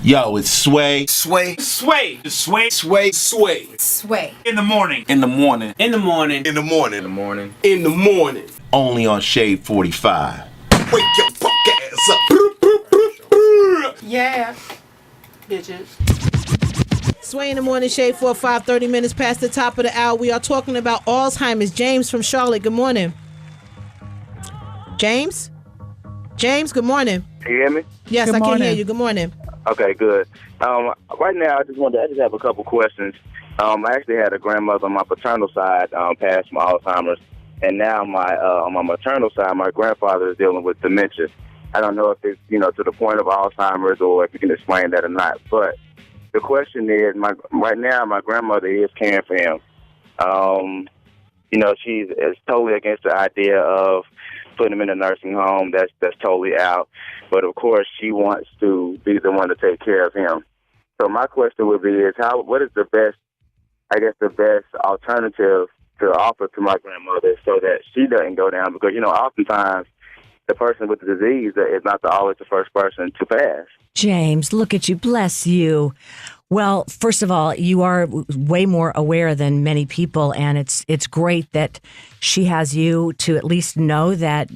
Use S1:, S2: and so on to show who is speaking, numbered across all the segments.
S1: Yo, it's Sway.
S2: Sway.
S3: Sway. Sway.
S2: Sway.
S4: Sway.
S5: Sway.
S3: In the morning.
S1: In the morning.
S3: In the morning.
S4: In the morning.
S2: In the morning.
S4: In the morning.
S1: Only on Shade 45.
S4: Wake your fuck ass up.
S5: Yeah. Bitches.
S6: Sway in the morning, Shade 45, 30 minutes past the top of the hour. We are talking about Alzheimer's. James from Charlotte, good morning. James? James, good morning.
S7: Can you hear me?
S6: Yes,
S8: Good
S6: I can
S8: morning.
S6: hear you. Good morning.
S7: Okay, good. Right now, I just have a couple questions. I actually had a grandmother on my paternal side pass from Alzheimer's, and now on my maternal side, my grandfather is dealing with dementia. I don't know if it's to the point of Alzheimer's or if you can explain that or not. But the question is, right now my grandmother is caring for him. She's totally against the idea of putting him in a nursing home. That's totally out. But of course, she wants to be the one to take care of him. So my question would be: what is the best alternative to offer to my grandmother so that she doesn't go down? Because oftentimes the person with the disease is not always the first person to pass.
S9: James, look at you. Bless you. Well, first of all, you are way more aware than many people, and it's great that she has you to at least know that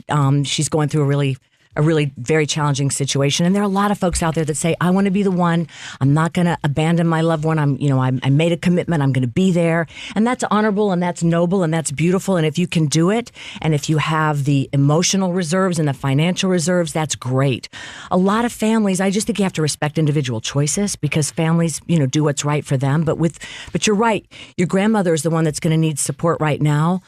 S9: she's going through a really very challenging situation. And there are a lot of folks out there that say, I want to be the one. I'm not going to abandon my loved one. I made a commitment. I'm going to be there. And that's honorable and that's noble and that's beautiful. And if you can do it, and if you have the emotional reserves and the financial reserves, that's great. A lot of families, I just think you have to respect individual choices because families, do what's right for them. But you're right. Your grandmother is the one that's going to need support right now.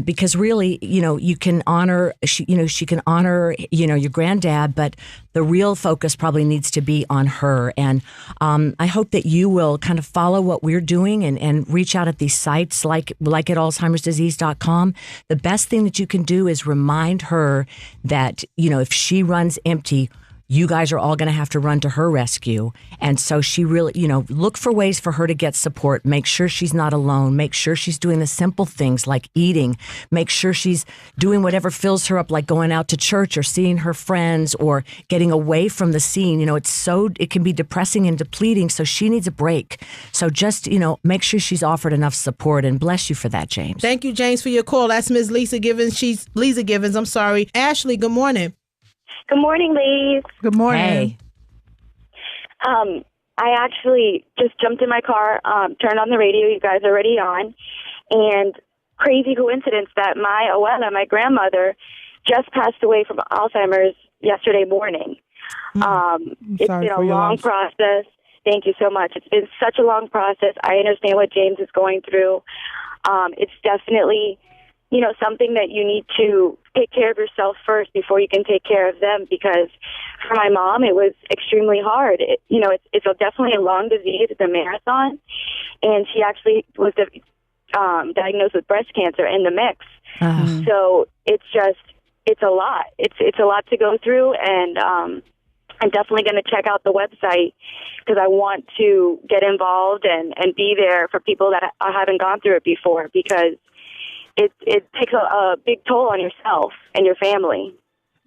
S9: Because really, you can honor, she can honor, your granddad, but the real focus probably needs to be on her. And I hope that you will kind of follow what we're doing and reach out at these sites like at alzheimersdisease.com. The best thing that you can do is remind her that, if she runs empty, you guys are all going to have to run to her rescue. And so she really, look for ways for her to get support. Make sure she's not alone. Make sure she's doing the simple things like eating. Make sure she's doing whatever fills her up, like going out to church or seeing her friends or getting away from the scene. It can be depressing and depleting. So she needs a break. So just, make sure she's offered enough support, and bless you for that, James.
S6: Thank you, James, for your call. That's Ms. Leeza Gibbons. She's Leeza Gibbons. I'm sorry. Ashley, good morning.
S10: Good morning, ladies.
S8: Good morning.
S9: Hey.
S10: I actually just jumped in my car, turned on the radio. You guys are already on. And crazy coincidence that my abuela, my grandmother, just passed away from Alzheimer's yesterday morning. It's been a long process. Thank you so much. It's been such a long process. I understand what James is going through. It's definitely something that you need to take care of yourself first before you can take care of them, because for my mom, it was extremely hard. It's definitely a long disease. It's a marathon. And she actually was diagnosed with breast cancer in the mix. So it's a lot. It's a lot to go through. And I'm definitely going to check out the website because I want to get involved and be there for people that haven't gone through it before, because it takes a big toll on yourself and your family.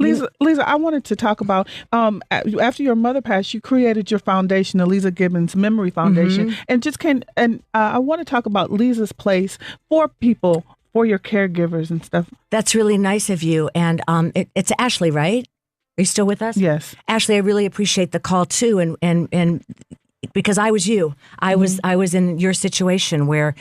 S8: Leeza, I wanted to talk about, after your mother passed, you created your foundation, the Leeza Gibbons Memory Foundation. Mm-hmm. And I want to talk about Leeza's place for people, for your caregivers and stuff.
S9: That's really nice of you. And it's Ashley, right? Are you still with us?
S8: Yes.
S9: Ashley, I really appreciate the call too. And because I was you. I was in your situation where,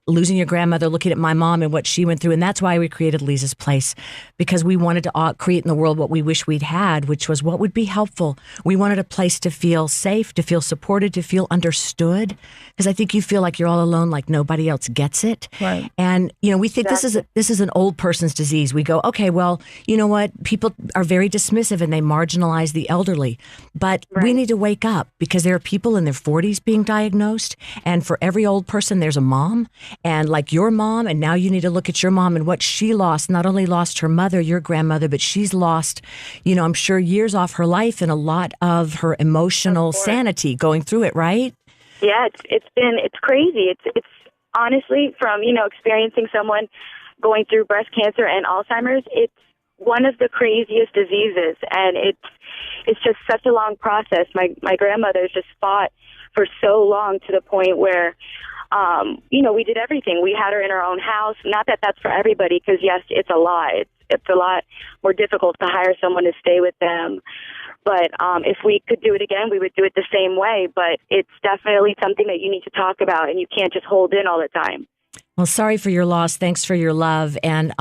S9: losing your grandmother, looking at my mom and what she went through. And that's why we created Leeza's Place, because we wanted to create in the world what we wish we'd had, which was what would be helpful. We wanted a place to feel safe, to feel supported, to feel understood. Because I think you feel like you're all alone, like nobody else gets it.
S8: Right.
S9: And, we think this is an old person's disease. We go, okay, well, you know what? People are very dismissive and they marginalize the elderly. But we need to wake up, because there are people in their 40s being diagnosed, and for every old person, there's a mom, and like your mom, and now you need to look at your mom and what she lost. Not only lost her mother, your grandmother, but she's lost, I'm sure years off her life and a lot of her emotional sanity going through it, right?
S10: Yeah, it's crazy. It's honestly, from, experiencing someone going through breast cancer and Alzheimer's, it's one of the craziest diseases, and it's just such a long process. My grandmother's just fought for so long to the point where, we did everything. We had her in our own house. Not that that's for everybody, because yes, it's a lot. It's a lot more difficult to hire someone to stay with them. But if we could do it again, we would do it the same way. But it's definitely something that you need to talk about, and you can't just hold in all the time.
S9: Well, sorry for your loss. Thanks for your love, and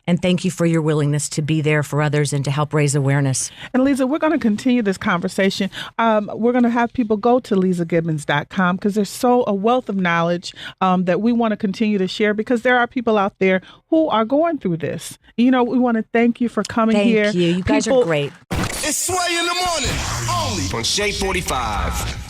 S9: thank you for your willingness to be there for others and to help raise awareness.
S8: And Leeza, we're going to continue this conversation. We're going to have people go to LeezaGibbons.com because there's a wealth of knowledge that we want to continue to share, because there are people out there who are going through this. We want to thank you for coming here.
S9: Thank you. You guys are great.
S4: It's Sway in the morning, only on Shade 45.